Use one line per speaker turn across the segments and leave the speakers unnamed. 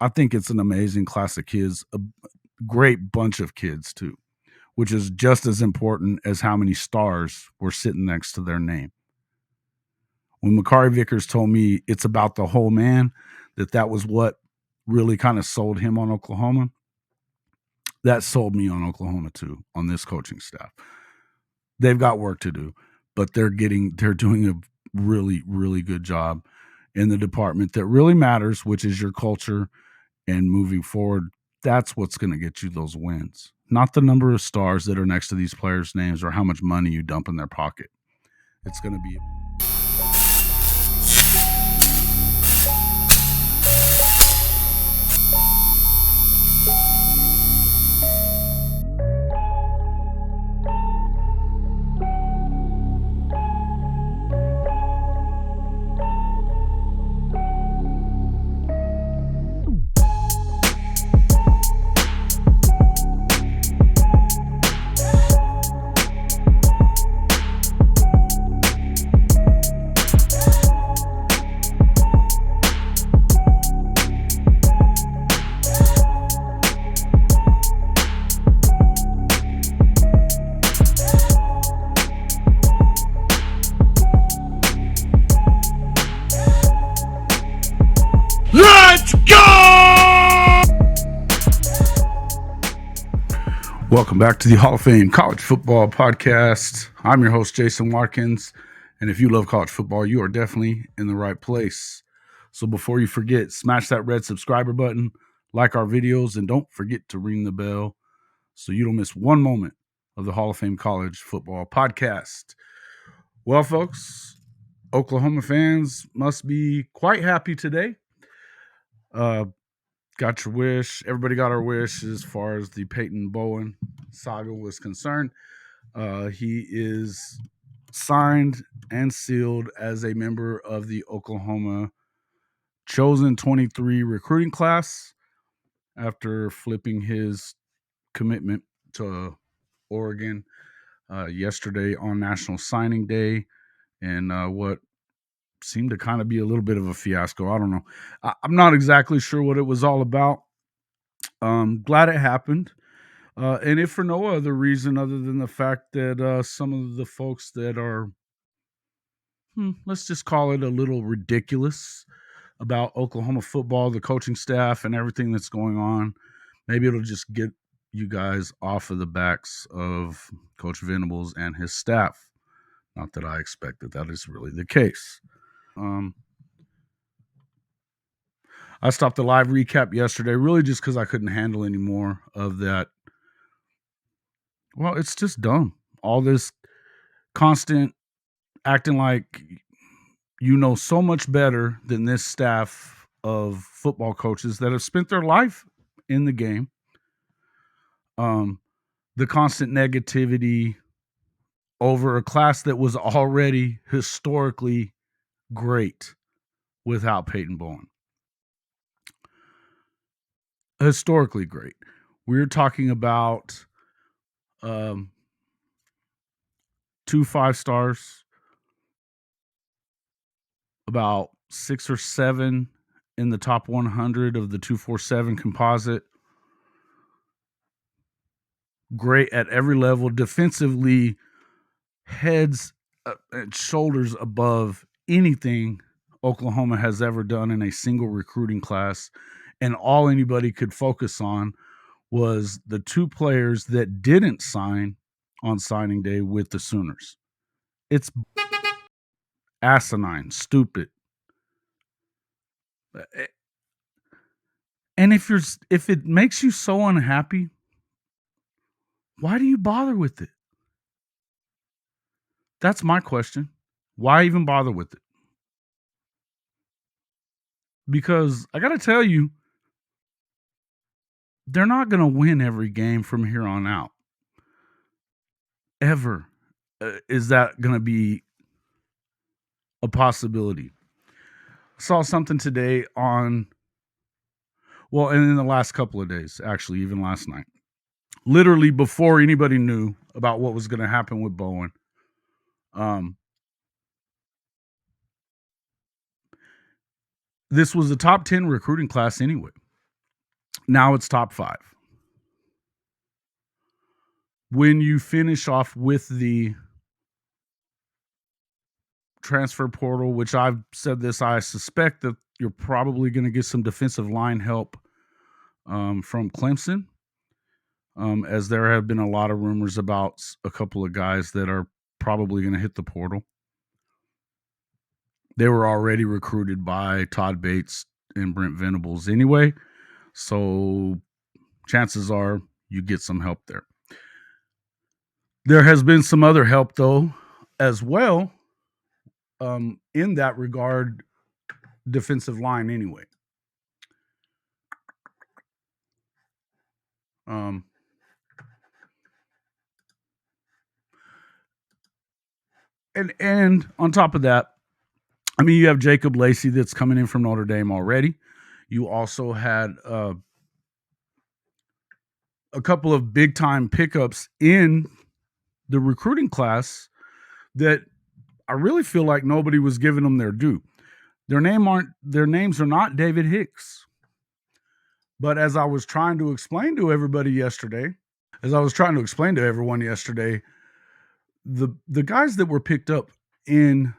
I think it's an amazing class of kids, a great bunch of kids too, which is just as important as how many stars were sitting next to their name. When Makari Vickers told me it's about the whole man, that was what really kind of sold him on Oklahoma, that sold me on Oklahoma too, on this coaching staff. They've got work to do, but they're doing a really, really good job in the department that really matters, which is your culture and moving forward. That's what's going to get you those wins, not the number of stars that are next to these players' names or how much money you dump in their pocket. It's going to be... Welcome back to the Hall of Fame College Football Podcast. I'm your host, Jason Watkins, and if you love college football, you are definitely in the right place. So before you forget, smash that red subscriber button, like our videos, and don't forget to ring the bell so you don't miss one moment of the Hall of Fame College Football Podcast. Well, folks, Oklahoma fans must be quite happy today. Got your wish. Everybody got our wish as far as the Peyton Bowen saga was concerned. He is signed and sealed as a member of the Oklahoma chosen 23 recruiting class after flipping his commitment to Oregon yesterday on National Signing Day, and what seemed to kind of be a little bit of a fiasco. I don't know. I'm not exactly sure what it was all about. Glad it happened. And if for no other reason other than the fact that some of the folks that are, let's just call it a little ridiculous about Oklahoma football, the coaching staff, and everything that's going on, maybe it'll just get you guys off of the backs of Coach Venables and his staff. Not that I expect that is really the case. I stopped the live recap yesterday, really just because I couldn't handle any more of that. Well, it's just dumb. All this constant acting like you know so much better than this staff of football coaches that have spent their life in the game. The constant negativity over a class that was already historically great without Peyton Bowen. Historically great. We're talking about 2 5-stars, about 6 or 7 in the top 100 of the 247 composite. Great at every level, defensively, heads and shoulders above anything Oklahoma has ever done in a single recruiting class. And all anybody could focus on was the 2 players that didn't sign on signing day with the Sooners. It's asinine, stupid. And if it makes you so unhappy, why do you bother with it? That's my question. Why even bother with it? Because I got to tell you, they're not going to win every game from here on out. Ever. Is that going to be a possibility? I saw something today and in the last couple of days, actually, even last night. Literally before anybody knew about what was going to happen with Bowen. This was the top 10 recruiting class anyway. Now it's top 5. When you finish off with the transfer portal, which I've said this, I suspect that you're probably going to get some defensive line help from Clemson, as there have been a lot of rumors about a couple of guys that are probably going to hit the portal. They were already recruited by Todd Bates and Brent Venables anyway, so chances are you get some help there. There has been some other help, though, as well, in that regard, defensive line anyway. And on top of that, I mean, you have Jacob Lacey that's coming in from Notre Dame already. You also had a couple of big-time pickups in the recruiting class that I really feel like nobody was giving them their due. Their names are not David Hicks. But as I was trying to explain to everyone yesterday, the guys that were picked up in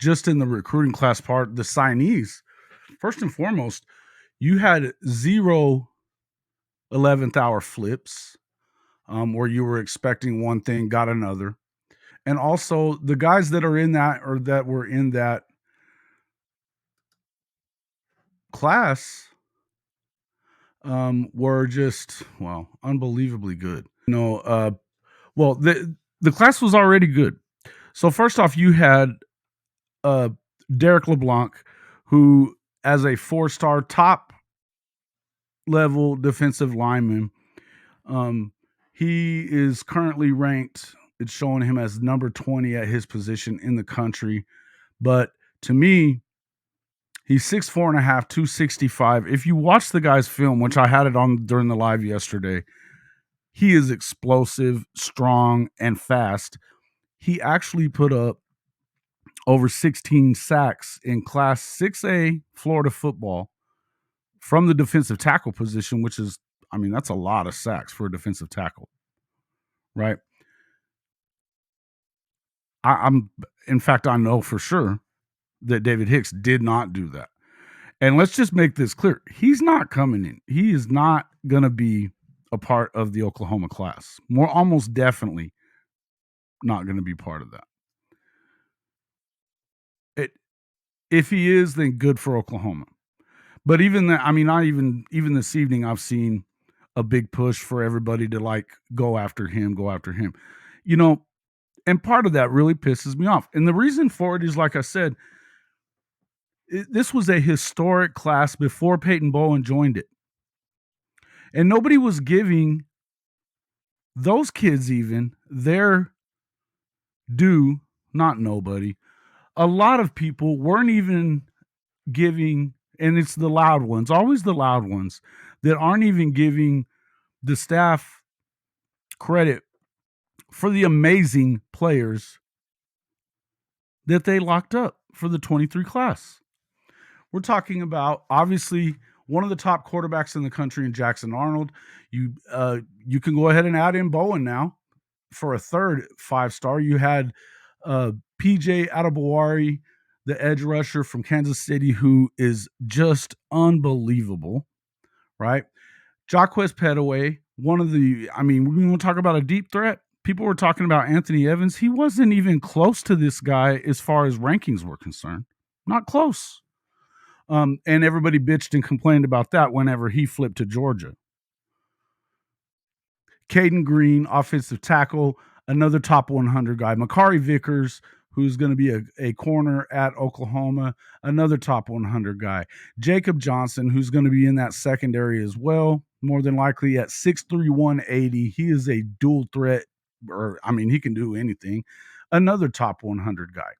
the recruiting class part, the signees, first and foremost, you had 0 11th hour flips, where you were expecting one thing, got another. And also the guys that are in that, or that were in that class, were just, well, unbelievably good. Well, the class was already good. So first off, you had Derek LeBlanc, who, as a 4-star top level defensive lineman, he is currently ranked, it's showing him as number 20 at his position in the country. But to me, he's 6'4.5", 265. If you watch the guy's film, which I had it on during the live yesterday, he is explosive, strong, and fast. He actually put up over 16 sacks in Class 6A Florida football from the defensive tackle position, which is, I mean, that's a lot of sacks for a defensive tackle, right? In fact, I know for sure that David Hicks did not do that. And let's just make this clear. He's not coming in. He is not going to be a part of the Oklahoma class. Almost definitely not going to be part of that. If he is, then good for Oklahoma. But even that, I mean, not even this evening, I've seen a big push for everybody to like go after him. And part of that really pisses me off. And the reason for it is, like I said, this was a historic class before Peyton Bowen joined it. And nobody was giving those kids even their due. Not nobody. A lot of people weren't even giving, and it's the loud ones, always the loud ones, that aren't even giving the staff credit for the amazing players that they locked up for the 23 class. We're talking about, obviously, one of the top quarterbacks in the country in Jackson Arnold. You can go ahead and add in Bowen now for a third 5-star. You had PJ Adebawari, the edge rusher from Kansas City, who is just unbelievable, right? Jaquez Petaway, we want to talk about a deep threat. People were talking about Anthony Evans. He wasn't even close to this guy as far as rankings were concerned. Not close. And everybody bitched and complained about that whenever he flipped to Georgia. Caden Green, offensive tackle, another top 100 guy. Makari Vickers, who's going to be a corner at Oklahoma, another top 100 guy. Jacob Johnson, who's going to be in that secondary as well, more than likely at 6'3", 180. He is a dual threat, he can do anything. Another top 100 guy.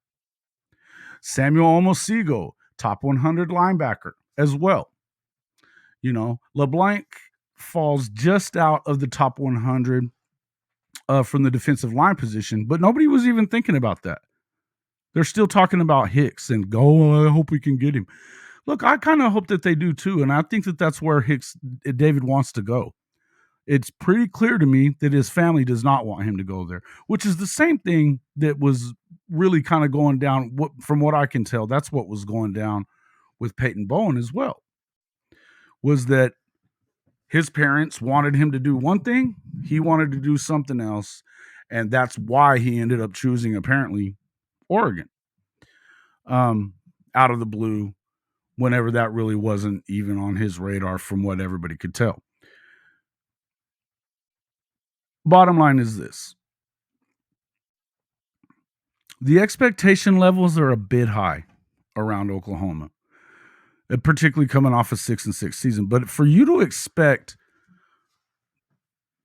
Samuel Omosigo, top 100 linebacker as well. LeBlanc falls just out of the top 100 from the defensive line position, but nobody was even thinking about that. They're still talking about Hicks and I hope we can get him. Look, I kind of hope that they do too, and I think that that's where David wants to go. It's pretty clear to me that his family does not want him to go there, which is the same thing that was really kind of going down. From what I can tell, that's what was going down with Peyton Bowen as well. Was that his parents wanted him to do one thing, he wanted to do something else, and that's why he ended up choosing apparently Oregon. Out of the blue, whenever that really wasn't even on his radar, from what everybody could tell. Bottom line is this: the expectation levels are a bit high around Oklahoma, particularly coming off a 6-6 season. But for you to expect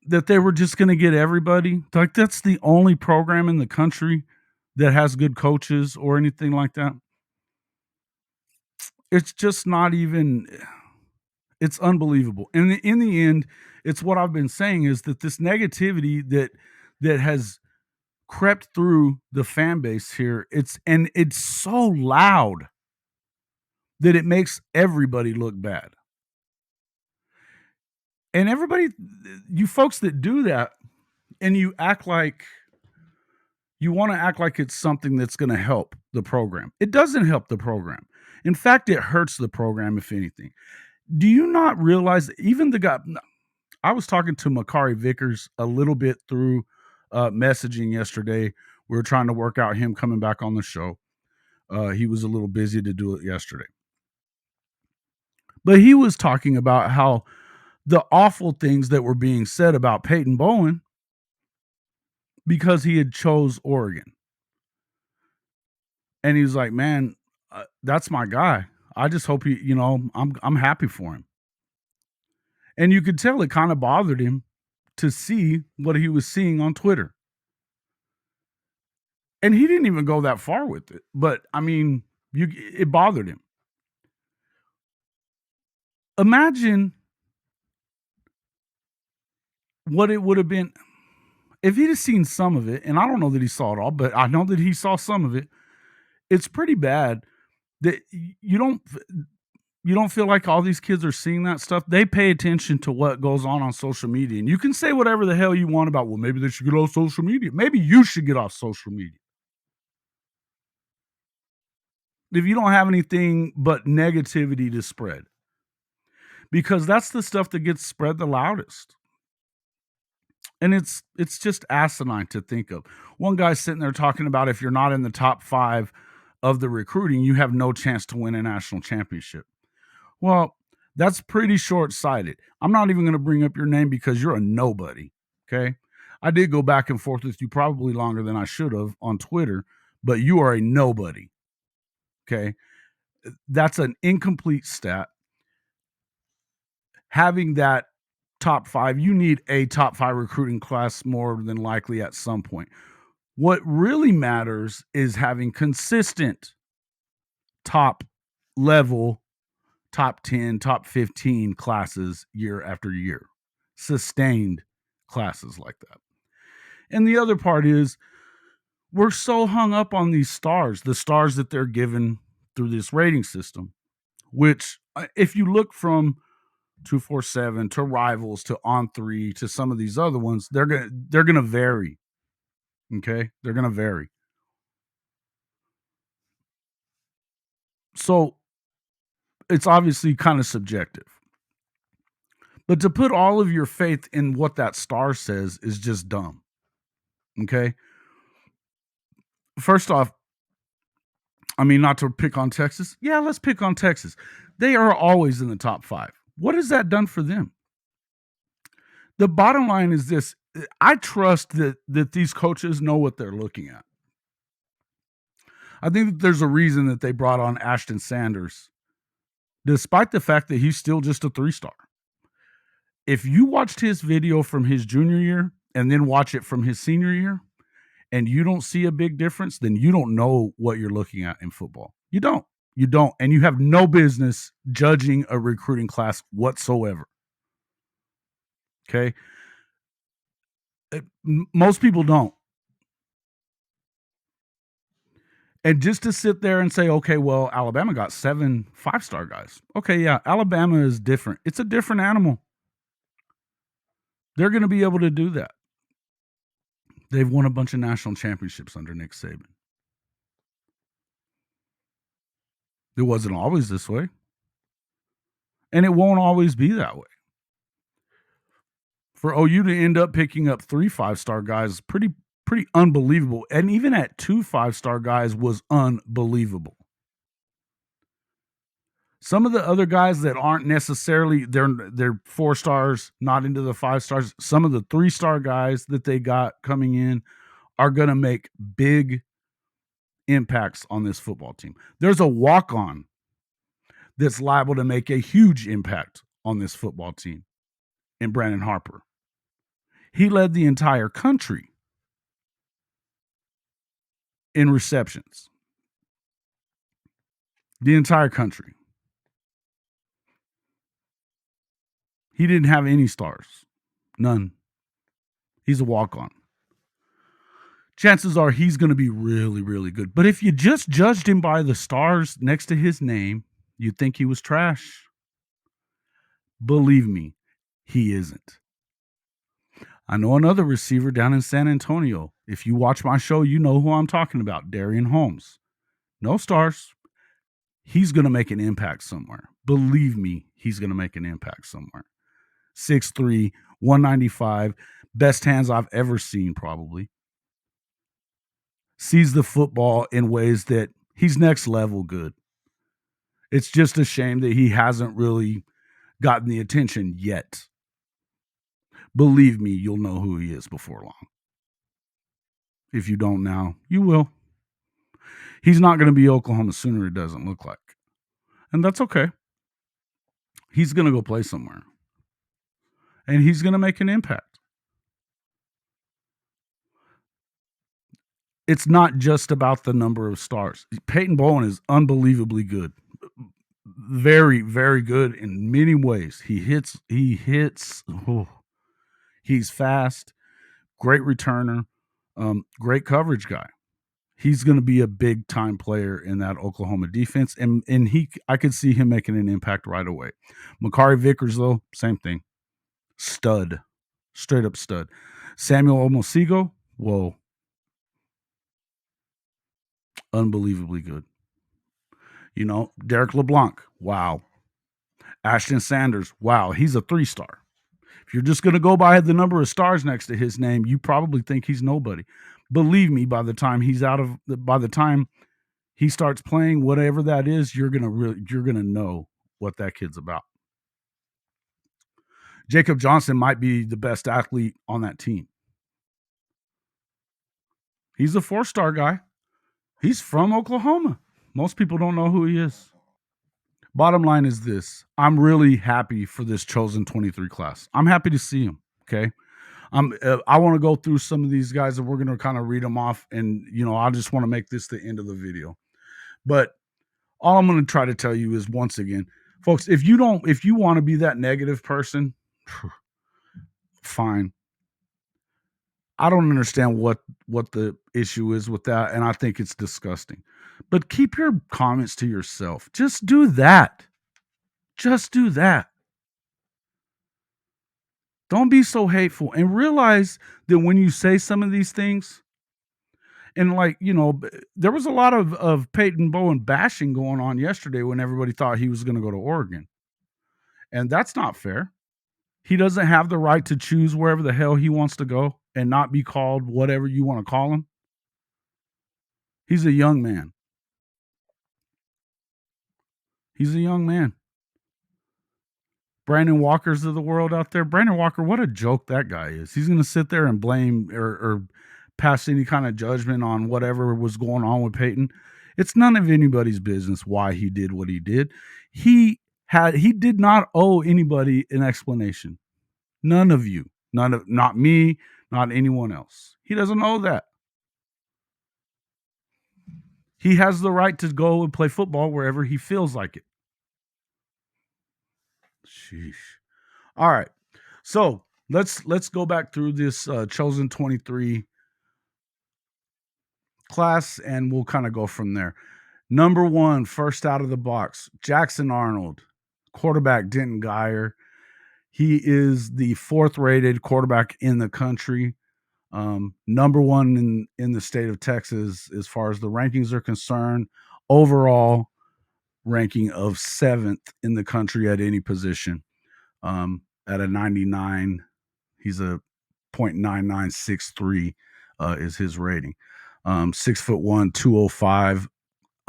that they were just going to get everybody, like that's the only program in the country that has good coaches or anything like that. It's just not even. It's unbelievable. And in the end, it's what I've been saying is that this negativity that has crept through the fan base here, it's so loud that it makes everybody look bad. And everybody, you folks that do that, and you want to act like it's something that's going to help the program. It doesn't help the program. In fact, it hurts the program, if anything. Do you not realize that even the guy, I was talking to Makari Vickers a little bit through messaging yesterday. We were trying to work out him coming back on the show. He was a little busy to do it yesterday. But he was talking about how the awful things that were being said about Peyton Bowen because he had chose Oregon. And he was like, man, that's my guy. I just hope he, I'm happy for him. And you could tell it kind of bothered him to see what he was seeing on Twitter. And he didn't even go that far with it. But, I mean, it bothered him. Imagine what it would have been if he'd have seen some of it. And I don't know that he saw it all, but I know that he saw some of it. It's pretty bad that you don't feel like all these kids are seeing that stuff. They pay attention to what goes on social media. And you can say whatever the hell you want about, well, maybe they should get off social media. Maybe you should get off social media. If you don't have anything but negativity to spread. Because that's the stuff that gets spread the loudest. And it's just asinine to think of. One guy's sitting there talking about if you're not in the top 5 of the recruiting, you have no chance to win a national championship. Well, that's pretty short-sighted. I'm not even going to bring up your name because you're a nobody, okay? I did go back and forth with you probably longer than I should have on Twitter, but you are a nobody, okay? That's an incomplete stat. Having that top 5, you need a top 5 recruiting class more than likely at some point. What really matters is having consistent top level, top 10, top 15 classes year after year, sustained classes like that. And the other part is we're so hung up on these stars, the stars that they're given through this rating system, which if you look from 247 to Rivals to On3 to some of these other ones, they're gonna vary. Okay, they're gonna vary. So it's obviously kind of subjective. But to put all of your faith in what that star says is just dumb. Okay? First off, I mean, not to pick on Texas. Yeah, let's pick on Texas. They are always in the top 5. What has that done for them? The bottom line is this. I trust that these coaches know what they're looking at. I think that there's a reason that they brought on Ashton Sanders, despite the fact that he's still just a 3-star. If you watched his video from his junior year and then watch it from his senior year and you don't see a big difference, then you don't know what you're looking at in football. You don't. And you have no business judging a recruiting class whatsoever. Okay? Most people don't. And just to sit there and say, okay, well, Alabama got 7 5-star guys. Okay, yeah, Alabama is different. It's a different animal. They're going to be able to do that. They've won a bunch of national championships under Nick Saban. It wasn't always this way. And it won't always be that way. For OU to end up picking up 3 5-star guys, pretty unbelievable. And even at 2 5-star guys was unbelievable. Some of the other guys that aren't necessarily, they're 4 stars, not into the 5 stars. Some of the 3-star guys that they got coming in are going to make big impacts on this football team. There's a walk-on that's liable to make a huge impact on this football team in Brandon Harper. He led the entire country in receptions. The entire country. He didn't have any stars. None. He's a walk-on. Chances are he's going to be really, really good. But if you just judged him by the stars next to his name, you'd think he was trash. Believe me, he isn't. I know another receiver down in San Antonio. If you watch my show, you know who I'm talking about, Darian Holmes. No stars. He's going to make an impact somewhere. Believe me, he's going to make an impact somewhere. 6'3", 195, best hands I've ever seen probably. Sees the football in ways that he's next level good. It's just a shame that he hasn't really gotten the attention yet. Believe me, you'll know who he is before long. If you don't now, you will. He's not going to be Oklahoma Sooner, it doesn't look like. And that's okay. He's going to go play somewhere. And he's going to make an impact. It's not just about the number of stars. Peyton Bowen is unbelievably good. Very, very good in many ways. He hits. He's fast, great returner, great coverage guy. He's going to be a big time player in that Oklahoma defense, and I could see him making an impact right away. Makari Vickers, though, same thing. Stud. Straight up stud. Samuel Omosigo, whoa. Unbelievably good. You know, Derek LeBlanc, wow. Ashton Sanders, wow. He's a 3-star. If you're just going to go by the number of stars next to his name, you probably think he's nobody. Believe me, by the time he starts playing whatever that is, you're gonna know what that kid's about. Jacob Johnson might be the best athlete on that team. He's a 4-star guy. He's from Oklahoma. Most people don't know who he is. Bottom line is this. I'm really happy for this chosen 23 class. I'm happy to see him, okay? I want to go through some of these guys, and we're going to kind of read them off, and, I just want to make this the end of the video. But all I'm going to try to tell you is, once again, folks, if you want to be that negative person, fine. I don't understand what the issue is with that, and I think it's disgusting. But keep your comments to yourself. Just do that. Just do that. Don't be so hateful, and realize that when you say some of these things, and there was a lot of Peyton Bowen bashing going on yesterday when everybody thought he was going to go to Oregon. And that's not fair. He doesn't have the right to choose wherever the hell he wants to go and not be called whatever you want to call him. He's a young man. He's a young man. Brandon Walker's of the world out there. Brandon Walker, what a joke that guy is. He's going to sit there and blame or pass any kind of judgment on whatever was going on with Peyton. It's none of anybody's business why he did what he did. He did not owe anybody an explanation. None of you. Not me, not anyone else. He doesn't owe that. He has the right to go and play football wherever he feels like it. Sheesh. All right. So let's go back through this chosen 23 class, and we'll kind of go from there. Number 1, first out of the box, Jackson Arnold, quarterback Denton Geyer. He is the 4th rated quarterback in the country. Number 1 in the state of Texas as far as the rankings are concerned. Overall ranking of 7th in the country at any position. At a 99, he's a .9963 is his rating. 6'1", 205.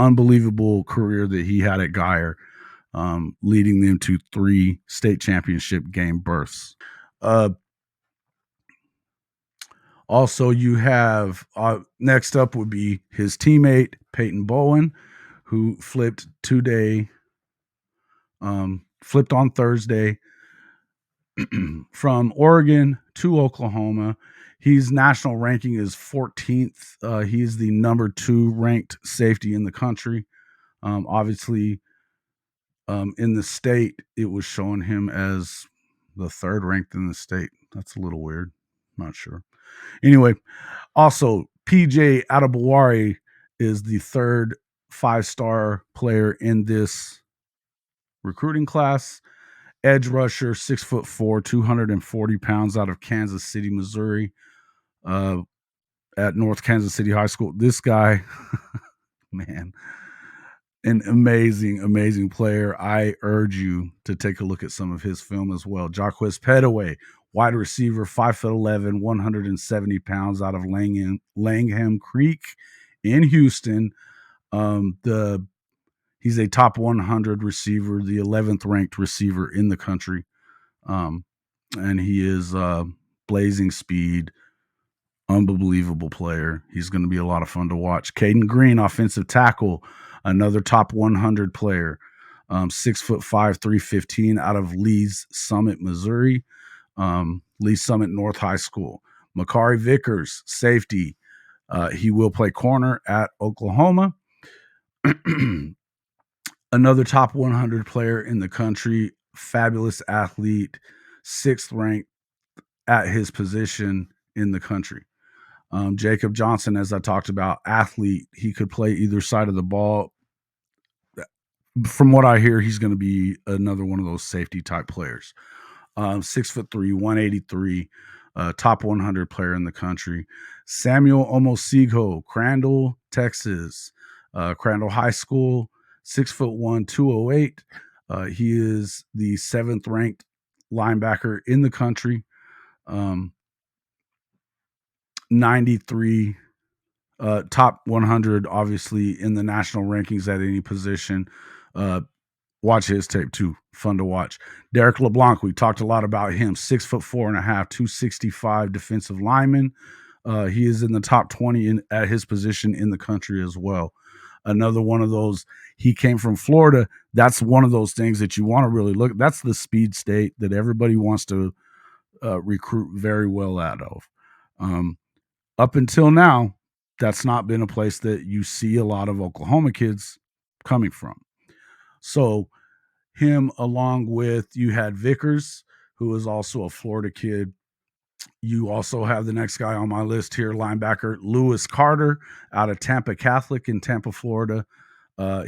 Unbelievable career that he had at Geyer, leading them to 3 state championship game berths. Also, you have next up would be his teammate Peyton Bowen, who flipped on Thursday from Oregon to Oklahoma. His national ranking is 14th. He's the number 2 ranked safety in the country. Obviously, in the state, it was showing him as the 3rd ranked in the state. That's a little weird. Not sure. Anyway, also PJ Adebawari is the 3rd 5-star player in this recruiting class. Edge rusher, 6'4", 240 pounds, out of Kansas City, Missouri, at North Kansas City High School. This guy, man, an amazing player. I urge you to take a look at some of his film as well. Jaquez Petaway, wide receiver, 5'11", 170 pounds, out of Langham Creek in Houston. He's a top 100 receiver, the 11th ranked receiver in the country. And he is blazing speed, unbelievable player. He's going to be a lot of fun to watch. Caden Green, offensive tackle, another top 100 player, 6'5", 315, out of Lee's Summit, Missouri, Lee's Summit North High School. Makari Vickers, safety. He will play corner at Oklahoma. Another top 100 player in the country, fabulous athlete, 6th ranked at his position in the country. Jacob Johnson, as I talked about, athlete. He could play either side of the ball. From what I hear, he's going to be another one of those safety type players. 6'3", 183, top 100 player in the country. Samuel Omosigo, Crandall, Texas, Crandall High School, 6'1", 208. He is the 7th ranked linebacker in the country. 93, top 100, obviously, in the national rankings at any position. Watch his tape too. Fun to watch. Derek LeBlanc, we talked a lot about him. 6'4.5", 265 defensive lineman. He is in the top 20 at his position in the country as well. Another one of those. He came from Florida. That's one of those things that you want to really look. That's the speed state that everybody wants to recruit very well out of. Up until now, that's not been a place that you see a lot of Oklahoma kids coming from. So him, along with, you had Vickers, who is also a Florida kid. You also have the next guy on my list here, linebacker Lewis Carter, out of Tampa Catholic in Tampa, Florida.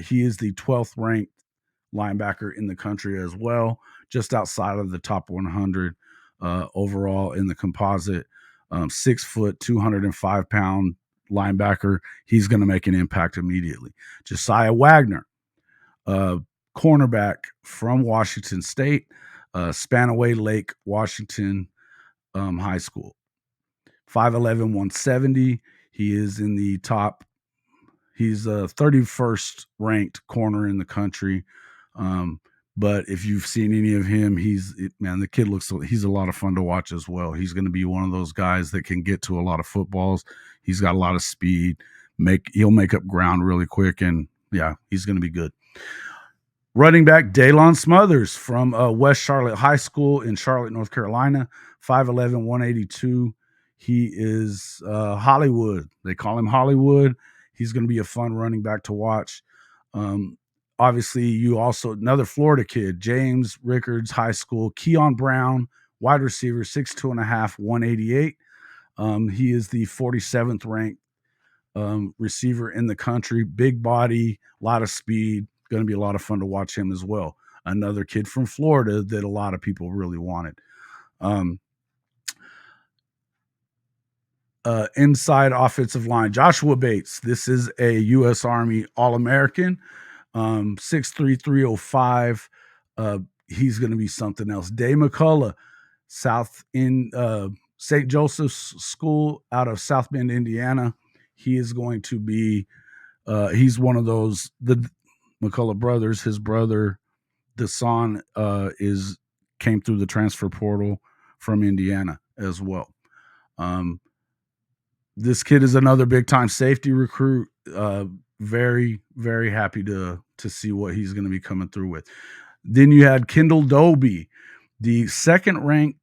He is the 12th ranked linebacker in the country as well, just outside of the top 100 overall in the composite. 6 foot, 205 pound linebacker. He's going to make an impact immediately. Josiah Wagner, cornerback from Washington State, Spanaway Lake, Washington High School. 5'11", 170. He is in the top. He's a 31st ranked corner in the country. But if you've seen any of him, the kid he's a lot of fun to watch as well. He's going to be one of those guys that can get to a lot of footballs. He's got a lot of speed. He'll make up ground really quick, and yeah, he's going to be good. Running back Daylon Smothers from West Charlotte High School in Charlotte, North Carolina, 5'11", 182. He is Hollywood. They call him Hollywood. He's going to be a fun running back to watch. Obviously, you also, another Florida kid, James Rickards High School, Keon Brown, wide receiver, 6'2.5", 188. He is the 47th ranked receiver in the country. Big body, a lot of speed. Going to be a lot of fun to watch him as well. Another kid from Florida that a lot of people really wanted. Inside offensive line, Joshua Bates. This is a U.S. Army All-American, 6'3", 305. He's going to be something else. Day McCullough, St. Joseph's School out of South Bend, Indiana. He is going to be, he's one of those, the McCullough brothers. His brother, Desan, came through the transfer portal from Indiana as well. This kid is another big-time safety recruit. Very, very happy to see what he's going to be coming through with. Then you had Kendall Doby, the second-ranked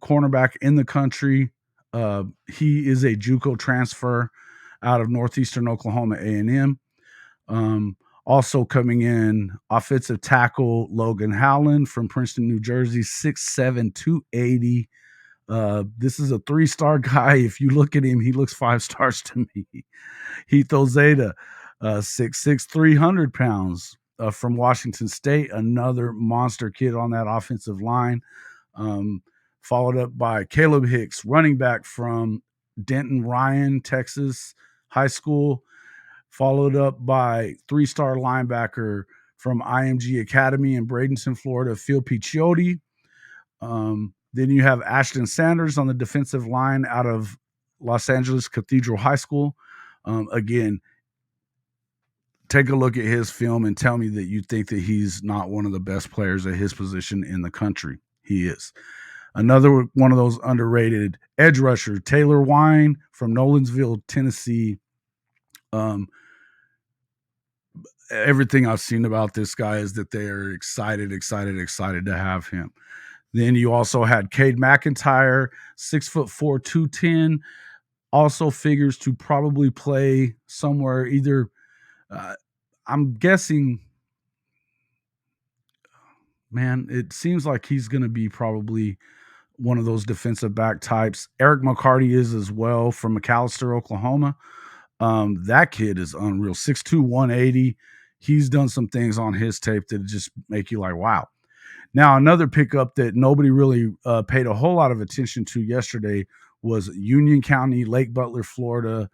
cornerback in the country. He is a JUCO transfer out of Northeastern Oklahoma A&M. Also coming in, offensive tackle Logan Howland from Princeton, New Jersey, 6'7", 280. This is a 3-star guy. If you look at him, he looks 5 stars to me. Heath Ozeda, 6'6", 300 pounds, from Washington State. Another monster kid on that offensive line. Followed up by Caleb Hicks, running back from Denton Ryan, Texas High School. Followed up by 3-star linebacker from IMG Academy in Bradenton, Florida, Phil Picciotti. Then you have Ashton Sanders on the defensive line out of Los Angeles Cathedral High School. Again, take a look at his film and tell me that you think that he's not one of the best players at his position in the country. He is. Another one of those underrated edge rusher, Taylor Wine from Nolensville, Tennessee. Everything I've seen about this guy is that they are excited to have him. Then you also had Cade McIntyre, 6'4", 210, also figures to probably play somewhere either. I'm guessing, man, it seems like he's going to be probably one of those defensive back types. Eric McCarty is as well from McAllister, Oklahoma. That kid is unreal. 6'2", 180. He's done some things on his tape that just make you like, wow. Now, another pickup that nobody really paid a whole lot of attention to yesterday was Union County, Lake Butler, Florida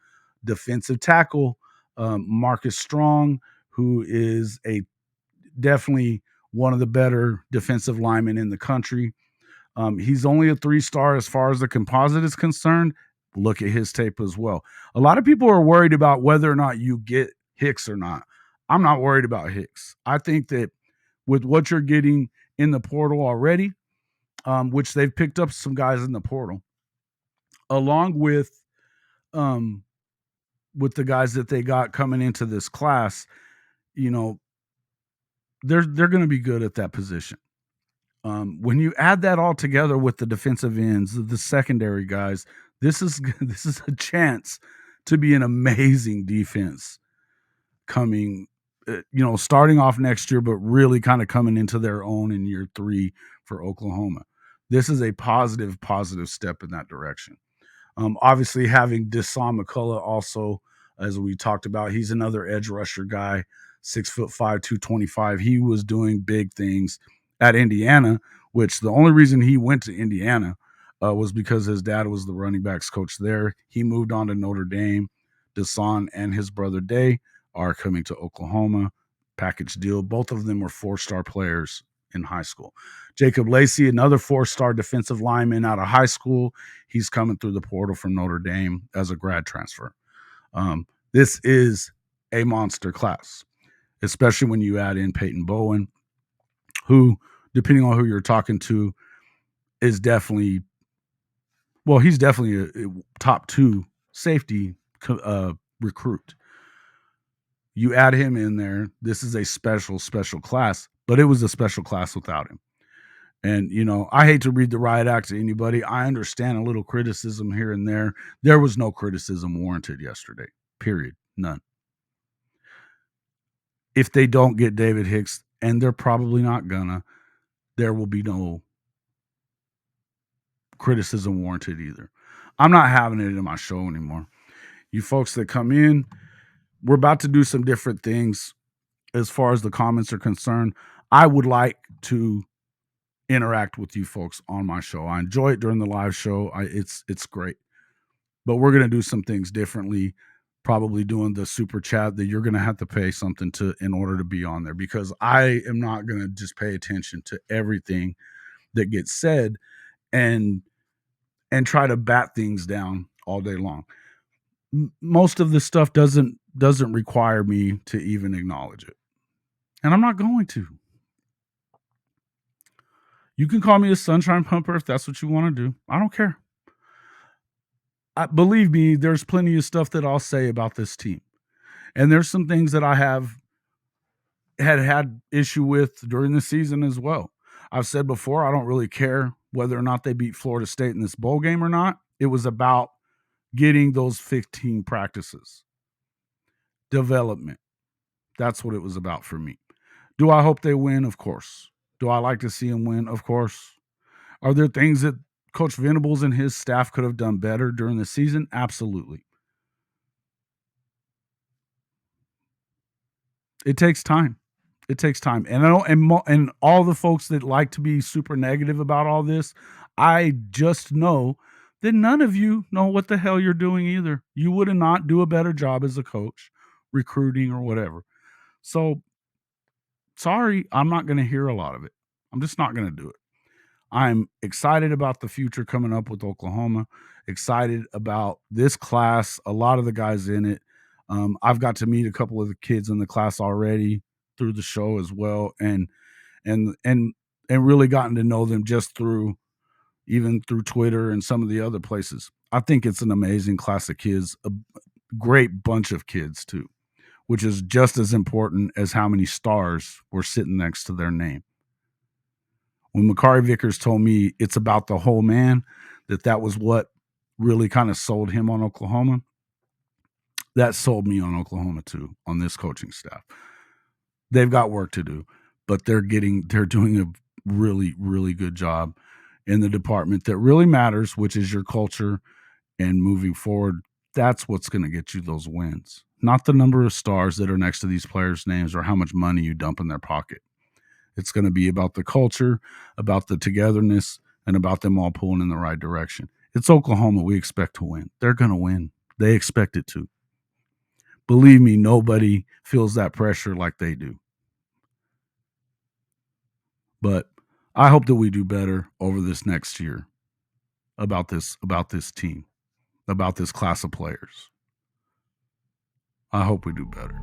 defensive tackle Marcus Strong, who is definitely one of the better defensive linemen in the country. He's only a 3-star as far as the composite is concerned. Look at his tape as well. A lot of people are worried about whether or not you get Hicks or not. I'm not worried about Hicks. I think that with what you're getting in the portal already, which they've picked up some guys in the portal, along with the guys that they got coming into this class, you know, they're going to be good at that position. When you add that all together with the defensive ends, the secondary guys, this is a chance to be an amazing defense coming, starting off next year, but really kind of coming into their own in year 3 for Oklahoma. This is a positive step in that direction. Obviously, having Desan McCullough also, as we talked about, he's another edge rusher guy, 6'5", 225. He was doing big things at Indiana, which the only reason he went to Indiana was because his dad was the running backs coach there. He moved on to Notre Dame. Desan and his brother Day are coming to Oklahoma. Package deal. Both of them were 4-star players in high school. Jacob Lacey, another 4-star defensive lineman out of high school. He's coming through the portal from Notre Dame as a grad transfer. This is a monster class, especially when you add in Peyton Bowen, who, depending on who you're talking to, is definitely, he's definitely a top 2 safety recruit. You add him in there, this is a special class, but it was a special class without him. And, I hate to read the riot act to anybody. I understand a little criticism here and there. There was no criticism warranted yesterday, period. None. If they don't get David Hicks, and they're probably not gonna, there will be no criticism warranted either. I'm not having it in my show anymore. You folks that come in, we're about to do some different things as far as the comments are concerned. I would like to interact with you folks on my show. I enjoy it during the live show. It's great. But we're going to do some things differently, probably doing the super chat that you're going to have to pay something to in order to be on there, because I am not going to just pay attention to everything that gets said and try to bat things down all day long. Most of this stuff doesn't require me to even acknowledge it. And I'm not going to. You can call me a sunshine pumper if that's what you want to do. I don't care. Believe me, there's plenty of stuff that I'll say about this team. And there's some things that I had issue with during the season as well. I've said before, I don't really care whether or not they beat Florida State in this bowl game or not. It was about getting those 15 practices. Development. That's what it was about for me. Do I hope they win? Of course. Do I like to see them win? Of course. Are there things that Coach Venables and his staff could have done better during the season? Absolutely. It takes time. It takes time. And I know, and all the folks that like to be super negative about all this, I just know that none of you know what the hell you're doing either. You would not do a better job as a coach, recruiting or whatever. So, sorry, I'm not going to hear a lot of it. I'm just not going to do it. I'm excited about the future coming up with Oklahoma, excited about this class, a lot of the guys in it. I've got to meet a couple of the kids in the class already through the show as well, and really gotten to know them just through Twitter and some of the other places. I think it's an amazing class of kids, a great bunch of kids too, which is just as important as how many stars were sitting next to their name. When Makari Vickers told me it's about the whole man, that was what really kind of sold him on Oklahoma. That sold me on Oklahoma too, on this coaching staff. They've got work to do, but they're doing a really, really good job in the department that really matters, which is your culture and moving forward. That's what's going to get you those wins, not the number of stars that are next to these players' names or how much money you dump in their pocket. It's going to be about the culture, about the togetherness, and about them all pulling in the right direction. It's Oklahoma. We expect to win. They're going to win. They expect it to. Believe me, nobody feels that pressure like they do. But I hope that we do better over this next year about this team, about this class of players. I hope we do better.